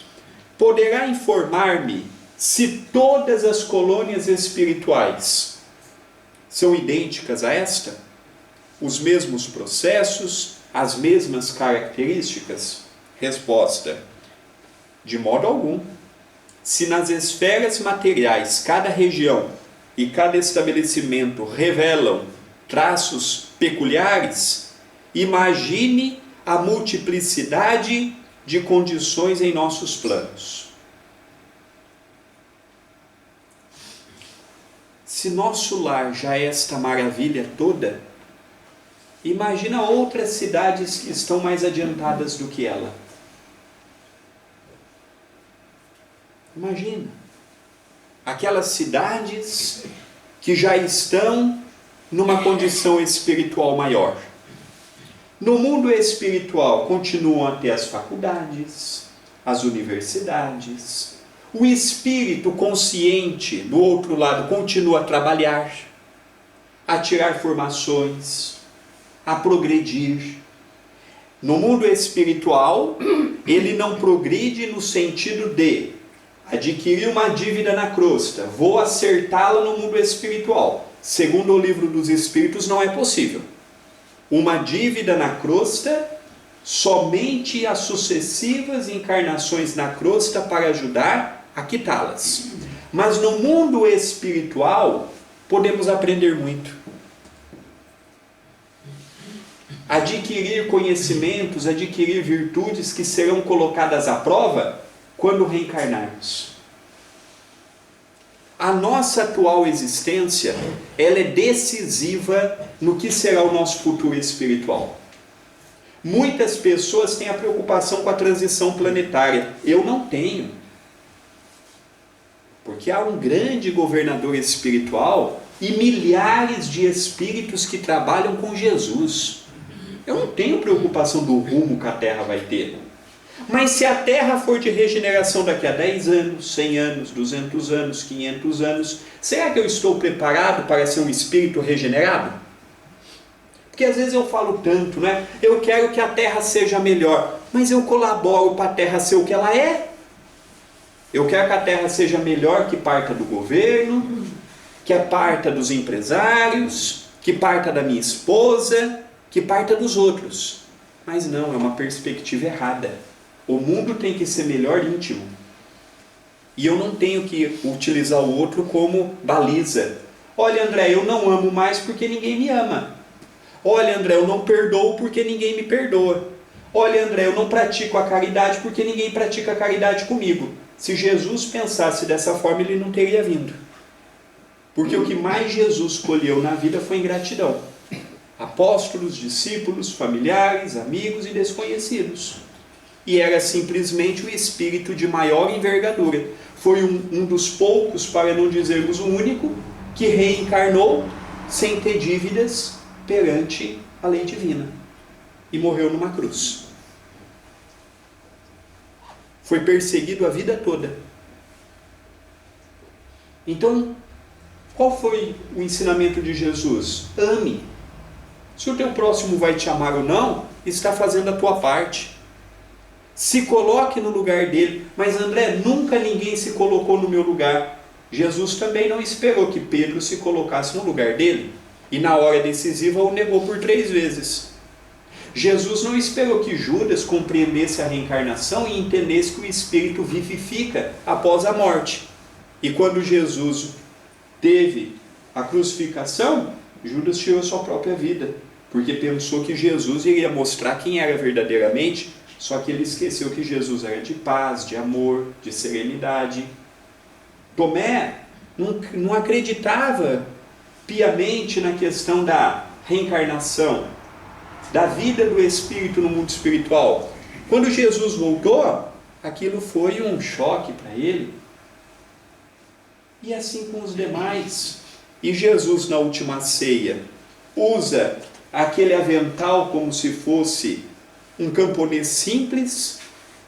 Poderá informar-me se todas as colônias espirituais são idênticas a esta? Os mesmos processos, as mesmas características? Resposta: de modo algum. Se nas esferas materiais cada região e cada estabelecimento revelam traços peculiares, imagine a multiplicidade de condições em nossos planos. Se nosso lar já é esta maravilha toda, imagina outras cidades que estão mais adiantadas do que ela. Imagina. Aquelas cidades que já estão numa condição espiritual maior. No mundo espiritual continuam a ter as faculdades, as universidades. O espírito consciente, do outro lado, continua a trabalhar, a tirar formações, a progredir. No mundo espiritual, ele não progride no sentido de adquirir uma dívida na crosta, vou acertá-la no mundo espiritual. Segundo o Livro dos Espíritos, não é possível. Uma dívida na crosta, somente as sucessivas encarnações na crosta para ajudar a quitá-las. Mas no mundo espiritual, podemos aprender muito. Adquirir conhecimentos, adquirir virtudes que serão colocadas à prova quando reencarnarmos. A nossa atual existência, ela é decisiva no que será o nosso futuro espiritual. Muitas pessoas têm a preocupação com a transição planetária. Eu não tenho. Porque há um grande governador espiritual e milhares de espíritos que trabalham com Jesus. Eu não tenho preocupação do rumo que a Terra vai ter. Mas se a Terra for de regeneração daqui a 10 anos, 100 anos, 200 anos, 500 anos, será que eu estou preparado para ser um espírito regenerado? Porque Porque às vezes eu falo tanto, né? Eu quero que a terra seja melhor, mas eu colaboro para a terra ser o que ela é. Eu quero que a terra seja melhor, que parta do governo, que parta dos empresários, que parta da minha esposa, que parta dos outros. Mas não, é uma perspectiva errada. O mundo tem que ser melhor íntimo. E eu não tenho que utilizar o outro como baliza. Olha, André, eu não amo mais porque ninguém me ama. Olha, André, eu não perdoo porque ninguém me perdoa. Olha, André, eu não pratico a caridade porque ninguém pratica a caridade comigo. Se Jesus pensasse dessa forma, ele não teria vindo. Porque o que mais Jesus colheu na vida foi ingratidão. Apóstolos, discípulos, familiares, amigos e desconhecidos. E era simplesmente o espírito de maior envergadura. Foi um dos poucos, para não dizermos o único, que reencarnou sem ter dívidas perante a lei divina. E morreu numa cruz. Foi perseguido a vida toda. Então, qual foi o ensinamento de Jesus? Ame. Se o teu próximo vai te amar ou não, está fazendo a tua parte. Se coloque no lugar dele. Mas André, nunca ninguém se colocou no meu lugar. Jesus também não esperou que Pedro se colocasse no lugar dele. E na hora decisiva o negou por 3 vezes. Jesus não esperou que Judas compreendesse a reencarnação e entendesse que o Espírito vivifica após a morte. E quando Jesus teve a crucificação, Judas tirou sua própria vida, porque pensou que Jesus iria mostrar quem era verdadeiramente, só que ele esqueceu que Jesus era de paz, de amor, de serenidade. Tomé não acreditava piamente na questão da reencarnação, da vida do Espírito no mundo espiritual. Quando Jesus voltou, aquilo foi um choque para ele. E assim com os demais. E Jesus, na última ceia, usa aquele avental como se fosse um camponês simples,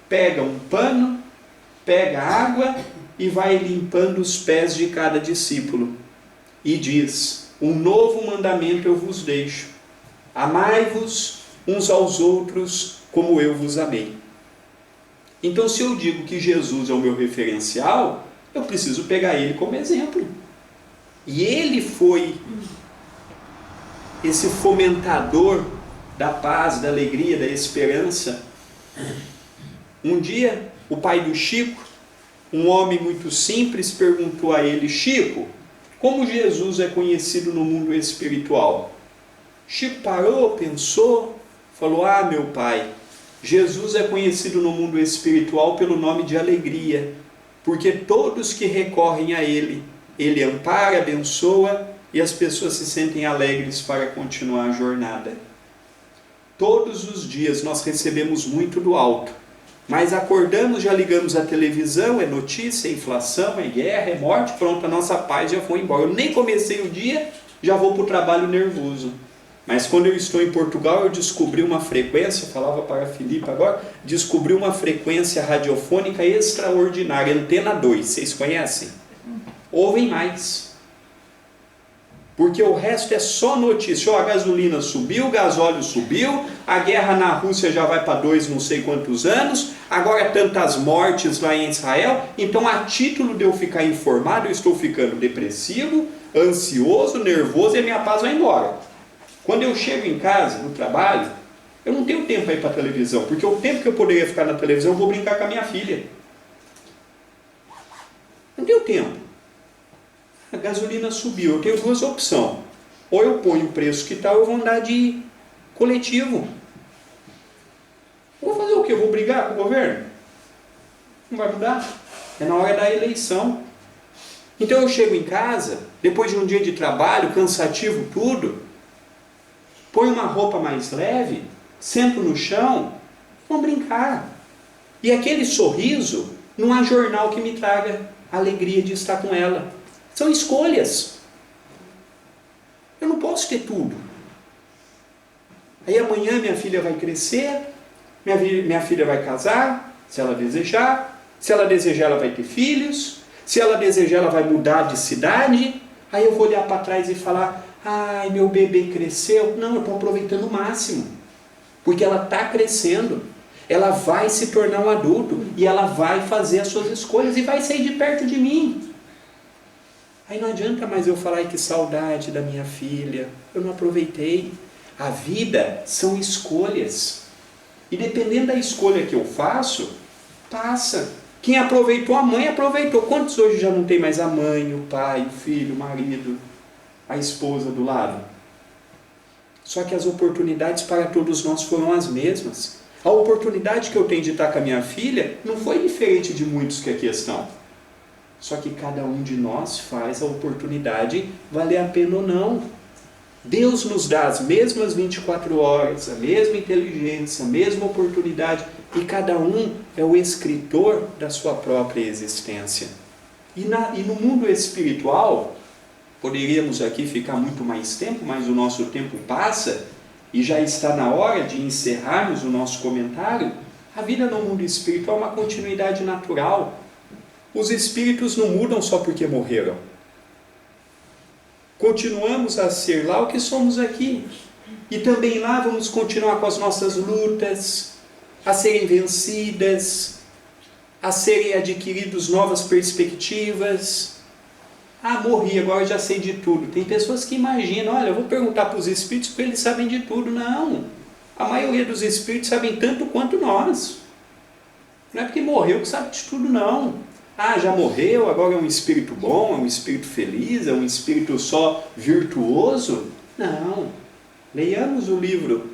pega um pano, pega água e vai limpando os pés de cada discípulo. E diz: um novo mandamento eu vos deixo. Amai-vos uns aos outros como eu vos amei. Então, se eu digo que Jesus é o meu referencial, eu preciso pegar ele como exemplo. E ele foi esse fomentador da paz, da alegria, da esperança. Um dia, o pai do Chico, um homem muito simples, perguntou a ele: Chico, como Jesus é conhecido no mundo espiritual? Chico parou, pensou, falou: ah, meu pai, Jesus é conhecido no mundo espiritual pelo nome de alegria, porque todos que recorrem a Ele, Ele ampara, abençoa e as pessoas se sentem alegres para continuar a jornada. Todos os dias nós recebemos muito do alto, mas acordamos, já ligamos a televisão, é notícia, é inflação, é guerra, é morte, pronto, a nossa paz já foi embora. Eu nem comecei o dia, já vou para o trabalho nervoso. Mas quando eu estou em Portugal, eu descobri uma frequência, falava para a Filipe agora, descobri uma frequência radiofônica extraordinária, Antena 2, vocês conhecem? Ouvem mais. Porque o resto é só notícia. A gasolina subiu, o gasóleo subiu, a guerra na Rússia já vai para 2 não sei quantos anos, agora tantas mortes lá em Israel. Então, a título de eu ficar informado, eu estou ficando depressivo, ansioso, nervoso e a minha paz vai embora. Quando eu chego em casa, no trabalho, eu não tenho tempo para ir para a televisão, porque o tempo que eu poderia ficar na televisão, eu vou brincar com a minha filha. Não tenho tempo. A gasolina subiu, eu tenho 2 opções. Ou eu ponho o preço que está, ou eu vou andar de coletivo. Eu vou fazer o quê? Eu vou brigar com o governo? Não vai mudar. É na hora da eleição. Então eu chego em casa, depois de um dia de trabalho, cansativo tudo, põe uma roupa mais leve, sento no chão, vamos brincar. E aquele sorriso, não há jornal que me traga a alegria de estar com ela. São escolhas. Eu não posso ter tudo. Aí amanhã minha filha vai crescer, minha filha vai casar, se ela desejar. Se ela desejar, ela vai ter filhos. Se ela desejar, ela vai mudar de cidade. Aí eu vou olhar para trás e falar: Ai, meu bebê cresceu. Não, eu estou aproveitando o máximo. Porque ela está crescendo. Ela vai se tornar um adulto. E ela vai fazer as suas escolhas. E vai sair de perto de mim. Aí não adianta mais eu falar, ai, que saudade da minha filha. Eu não aproveitei. A vida são escolhas. E dependendo da escolha que eu faço, passa. Quem aproveitou a mãe, aproveitou. Quantos hoje já não tem mais a mãe, o pai, o filho, o marido, a esposa do lado? Só que as oportunidades para todos nós foram as mesmas. A oportunidade que eu tenho de estar com a minha filha não foi diferente de muitos que aqui estão. Só que cada um de nós faz a oportunidade valer a pena ou não. Deus nos dá as mesmas 24 horas, a mesma inteligência, a mesma oportunidade, e cada um é o escritor da sua própria existência. E no mundo espiritual, poderíamos aqui ficar muito mais tempo, mas o nosso tempo passa, e já está na hora de encerrarmos o nosso comentário. A vida no mundo espiritual é uma continuidade natural. Os espíritos não mudam só porque morreram. Continuamos a ser lá o que somos aqui. E também lá vamos continuar com as nossas lutas, a serem vencidas, a serem adquiridos novas perspectivas. Ah, morri, agora já sei de tudo. Tem pessoas que imaginam, olha, eu vou perguntar para os espíritos porque eles sabem de tudo. Não. A maioria dos espíritos sabem tanto quanto nós. Não é porque morreu que sabe de tudo, não. Ah, já morreu, agora é um espírito bom, é um espírito feliz, é um espírito só virtuoso? Não. Leiamos o livro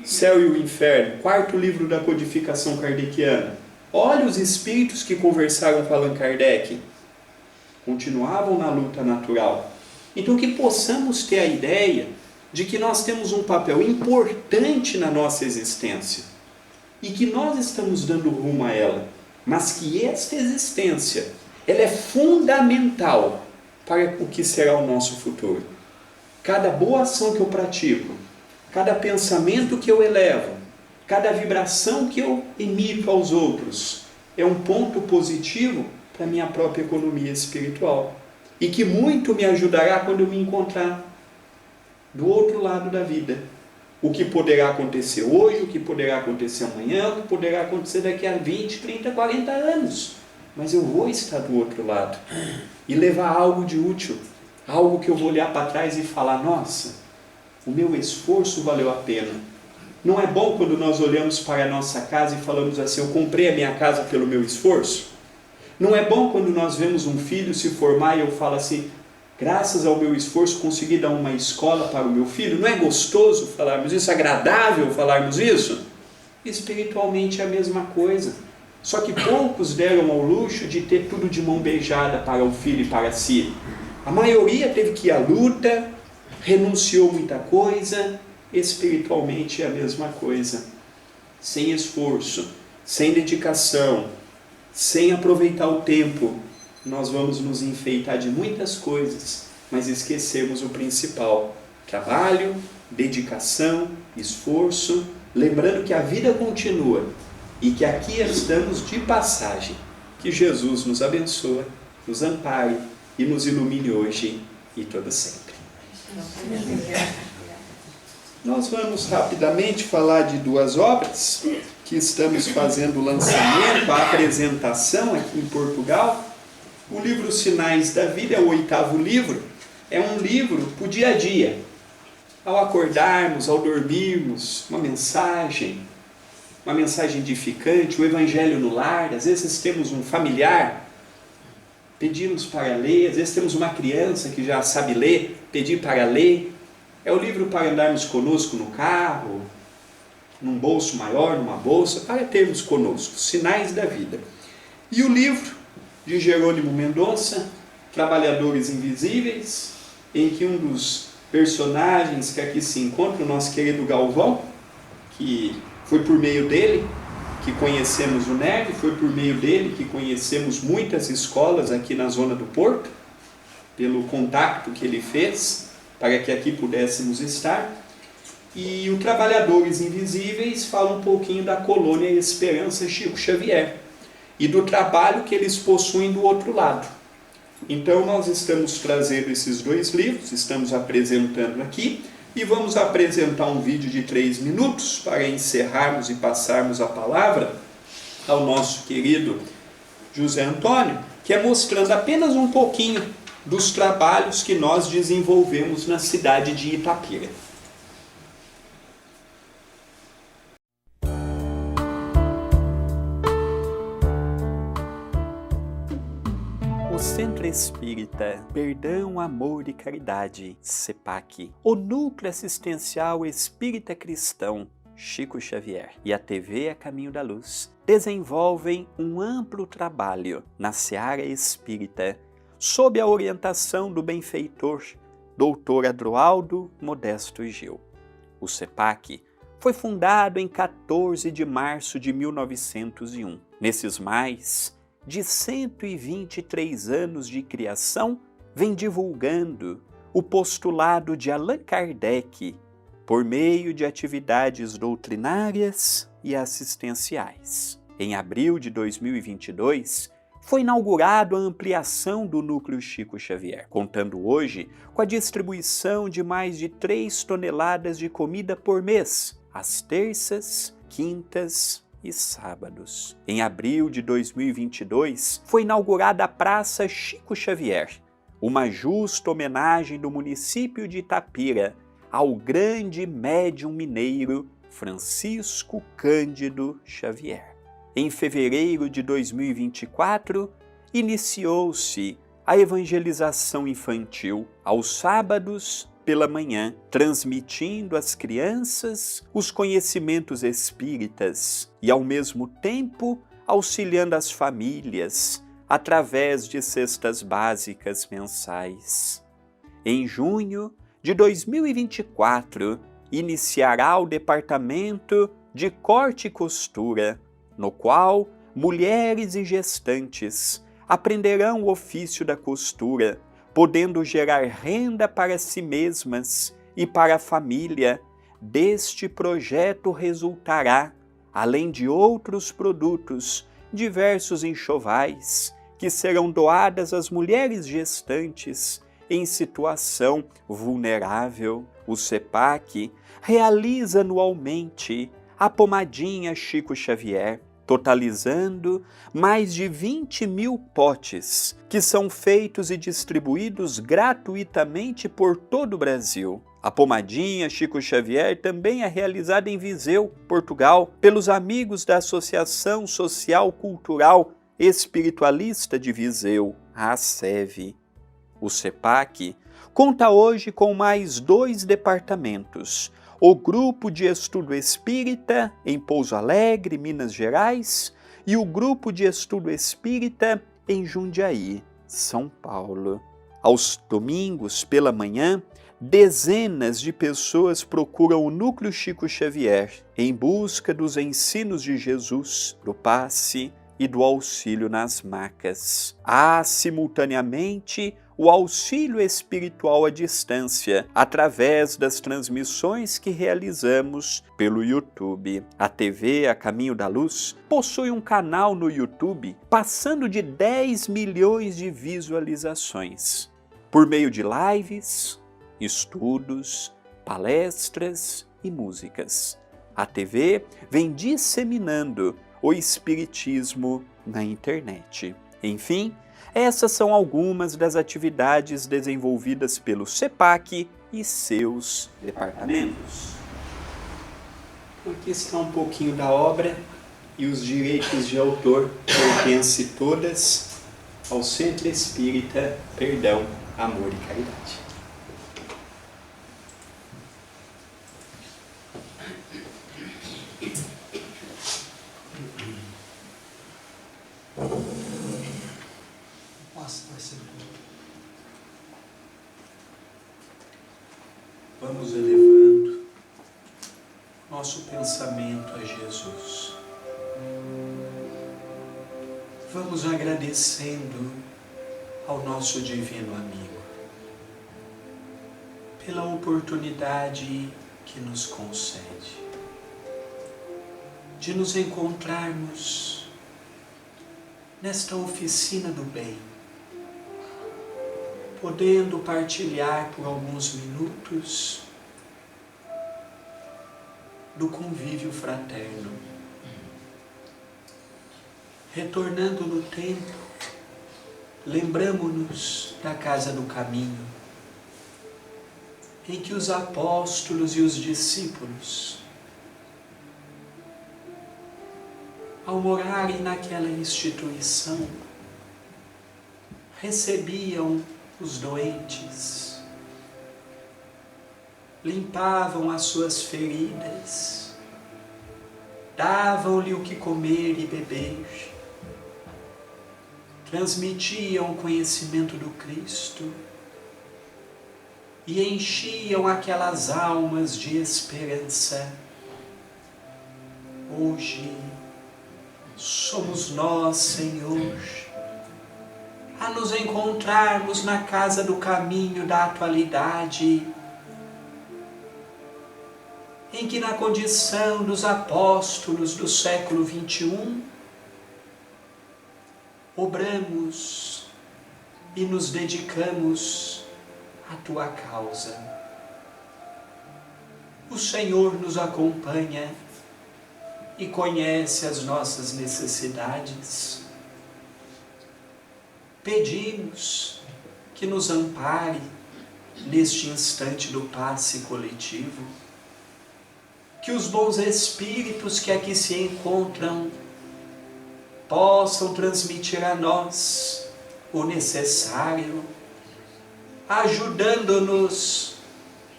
Céu e o Inferno, 4º livro da codificação kardeciana. Olha os espíritos que conversaram com Allan Kardec. Continuavam na luta natural. Então que possamos ter a ideia de que nós temos um papel importante na nossa existência. E que nós estamos dando rumo a ela. Mas que esta existência, ela é fundamental para o que será o nosso futuro. Cada boa ação que eu pratico, cada pensamento que eu elevo, cada vibração que eu emito aos outros, é um ponto positivo para a minha própria economia espiritual. E que muito me ajudará quando eu me encontrar do outro lado da vida. O que poderá acontecer hoje, o que poderá acontecer amanhã, o que poderá acontecer daqui a 20, 30, 40 anos. Mas eu vou estar do outro lado e levar algo de útil, algo que eu vou olhar para trás e falar, nossa, o meu esforço valeu a pena. Não é bom quando nós olhamos para a nossa casa e falamos assim, eu comprei a minha casa pelo meu esforço? Não é bom quando nós vemos um filho se formar e eu falo assim, graças ao meu esforço consegui dar uma escola para o meu filho? Não é gostoso falarmos isso? É agradável falarmos isso? Espiritualmente é a mesma coisa. Só que poucos deram ao luxo de ter tudo de mão beijada para o filho e para si. A maioria teve que ir à luta, renunciou muita coisa. Espiritualmente é a mesma coisa. Sem esforço, sem dedicação, sem aproveitar o tempo, nós vamos nos enfeitar de muitas coisas, mas esquecemos o principal: trabalho, dedicação, esforço, lembrando que a vida continua e que aqui estamos de passagem. Que Jesus nos abençoe, nos ampare e nos ilumine hoje e todo sempre. Nós vamos rapidamente falar de 2 obras que estamos fazendo o lançamento, a apresentação aqui em Portugal. O livro Sinais da Vida é o 8º livro, é um livro para o dia a dia. Ao acordarmos, ao dormirmos, uma mensagem edificante, o Evangelho no lar. Às vezes temos um familiar, pedimos para ler, às vezes temos uma criança que já sabe ler, pedir para ler. É o livro para andarmos conosco no carro, num bolso maior, numa bolsa, para termos conosco, Sinais da Vida. E o livro de Jerônimo Mendonça, Trabalhadores Invisíveis, em que um dos personagens que aqui se encontra, o nosso querido Galvão, que foi por meio dele que conhecemos o NERV, foi por meio dele que conhecemos muitas escolas aqui na zona do Porto, pelo contato que ele fez para que aqui pudéssemos estar. E o Trabalhadores Invisíveis fala um pouquinho da Colônia Esperança Chico Xavier e do trabalho que eles possuem do outro lado. Então nós estamos trazendo esses 2 livros, estamos apresentando aqui e vamos apresentar um vídeo de 3 minutos para encerrarmos e passarmos a palavra ao nosso querido José Antônio, que é mostrando apenas um pouquinho dos trabalhos que nós desenvolvemos na cidade de Itapira. O Centro Espírita Perdão, Amor e Caridade, CEPAC, o Núcleo Assistencial Espírita Cristão Chico Xavier e a TV A Caminho da Luz desenvolvem um amplo trabalho na seara espírita sob a orientação do benfeitor Dr. Adroaldo Modesto Gil. O CEPAC foi fundado em 14 de março de 1901. Nesses mais de 123 anos de criação, vem divulgando o postulado de Allan Kardec por meio de atividades doutrinárias e assistenciais. Em abril de 2022, foi inaugurado a ampliação do Núcleo Chico Xavier, contando hoje com a distribuição de mais de 3 toneladas de comida por mês, às terças, quintas e sábados. Em abril de 2022, foi inaugurada a Praça Chico Xavier, uma justa homenagem do município de Itapira ao grande médium mineiro Francisco Cândido Xavier. Em fevereiro de 2024, iniciou-se a evangelização infantil aos sábados pela manhã, transmitindo às crianças os conhecimentos espíritas e, ao mesmo tempo, auxiliando as famílias através de cestas básicas mensais. Em junho de 2024, iniciará o departamento de corte e costura, no qual mulheres e gestantes aprenderão o ofício da costura, podendo gerar renda para si mesmas e para a família. Deste projeto resultará, além de outros produtos, diversos enxovais que serão doadas às mulheres gestantes em situação vulnerável. O CEPAC realiza anualmente a pomadinha Chico Xavier, totalizando mais de 20.000 potes, que são feitos e distribuídos gratuitamente por todo o Brasil. A pomadinha Chico Xavier também é realizada em Viseu, Portugal, pelos amigos da Associação Social Cultural Espiritualista de Viseu, a ASEV. O CEPAC conta hoje com mais 2 departamentos: o Grupo de Estudo Espírita em Pouso Alegre, Minas Gerais, e o Grupo de Estudo Espírita em Jundiaí, São Paulo. Aos domingos, pela manhã, dezenas de pessoas procuram o Núcleo Chico Xavier em busca dos ensinos de Jesus, do passe e do auxílio nas macas. Há, simultaneamente, o auxílio espiritual à distância, através das transmissões que realizamos pelo YouTube. A TV A Caminho da Luz possui um canal no YouTube passando de 10 milhões de visualizações, por meio de lives, estudos, palestras e músicas. A TV vem disseminando o espiritismo na internet. Enfim, essas são algumas das atividades desenvolvidas pelo CEPAC e seus departamentos. Aqui está um pouquinho da obra e os direitos de autor pertencem todas ao Centro Espírita Perdão, Amor e Caridade. Vamos elevando nosso pensamento a Jesus. Vamos agradecendo ao nosso divino amigo pela oportunidade que nos concede de nos encontrarmos nesta oficina do bem, podendo partilhar por alguns minutos do convívio fraterno. Retornando no tempo, lembramo-nos da casa do caminho, em que os apóstolos e os discípulos, ao morarem naquela instituição, recebiam os doentes, limpavam as suas feridas, davam-lhe o que comer e beber, transmitiam o conhecimento do Cristo e enchiam aquelas almas de esperança. Hoje somos nós, Senhor, a nos encontrarmos na casa do caminho da atualidade, em que na condição dos apóstolos do século XXI, obramos e nos dedicamos à Tua causa. O Senhor nos acompanha e conhece as nossas necessidades. Pedimos que nos ampare neste instante do passe coletivo, que os bons espíritos que aqui se encontram possam transmitir a nós o necessário, ajudando-nos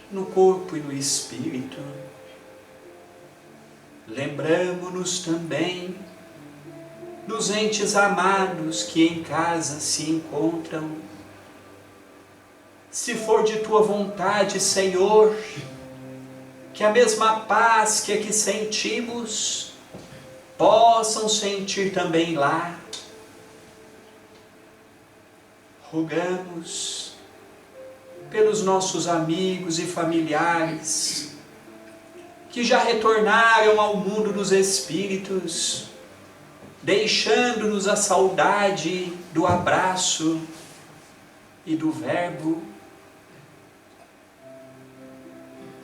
no corpo e no espírito. Lembramo-nos também dos entes amados que em casa se encontram. Se for de Tua vontade, Senhor, que a mesma paz que aqui sentimos, possam sentir também lá. Rogamos pelos nossos amigos e familiares que já retornaram ao mundo dos espíritos, deixando-nos a saudade do abraço e do verbo.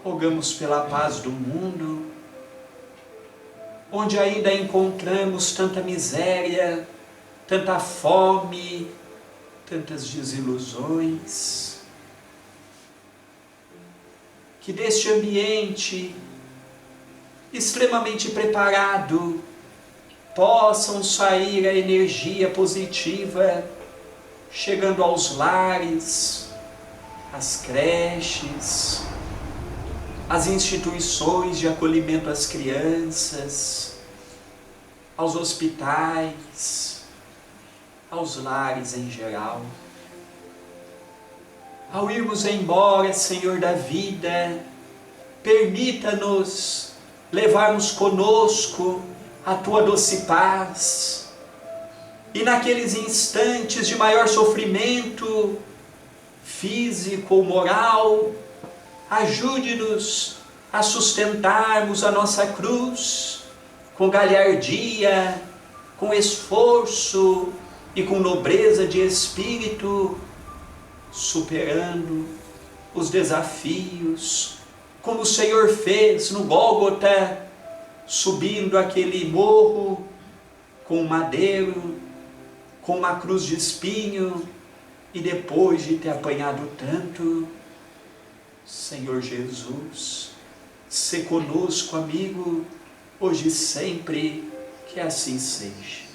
Rogamos pela paz do mundo, onde ainda encontramos tanta miséria, tanta fome, tantas desilusões. Que deste ambiente extremamente preparado possam sair a energia positiva, chegando aos lares, às creches, às instituições de acolhimento às crianças, aos hospitais, aos lares em geral. Ao irmos embora, Senhor da vida, permita-nos levarmos conosco a Tua doce paz, e naqueles instantes de maior sofrimento, físico ou moral, ajude-nos a sustentarmos a nossa cruz com galhardia, com esforço e com nobreza de espírito, superando os desafios, como o Senhor fez no Gólgota, subindo aquele morro com um madeiro, com uma cruz de espinho, e depois de ter apanhado tanto, Senhor Jesus, sê conosco, amigo, hoje e sempre, que assim seja.